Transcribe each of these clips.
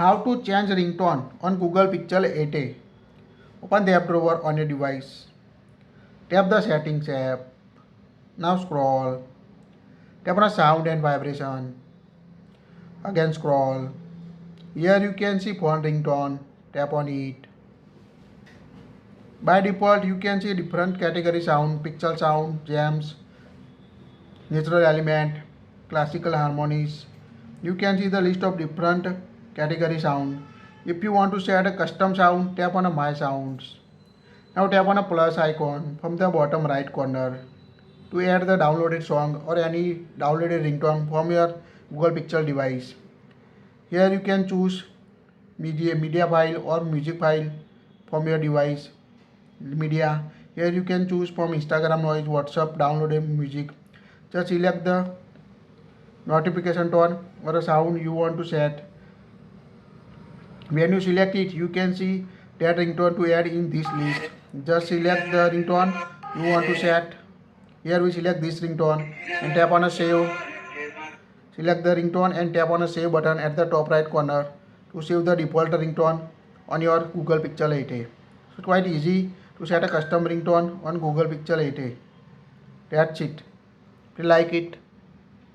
How to change ringtone on Google Pixel 8a. Open the app drawer on your device. Tap the settings app. Now scroll. Tap on sound and vibration. Again scroll. Here you can see phone ringtone. Tap on it. By default you can see different category sound, pixel sound, jams, natural element, classical harmonies. You can see the list of different category sound. If you want to set a custom sound, tap on a my sounds. Now tap on a plus icon from the bottom right corner to add the downloaded song or any downloaded ringtone from your Google Pixel device. Here you can choose media file or music file from your device. Media. Here you can choose from Instagram noise, WhatsApp, downloaded music. Just select the notification tone or a sound you want to set. When you select it, you can see that ringtone to add in this list. Just select the ringtone you want to set. Here we select this ringtone and tap on a save. Select the ringtone and tap on a save button at the top right corner to save the default ringtone on your Google Pixel 8a. So quite easy to set a custom ringtone on Google Pixel 8a. That's it. If you like it,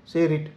share it.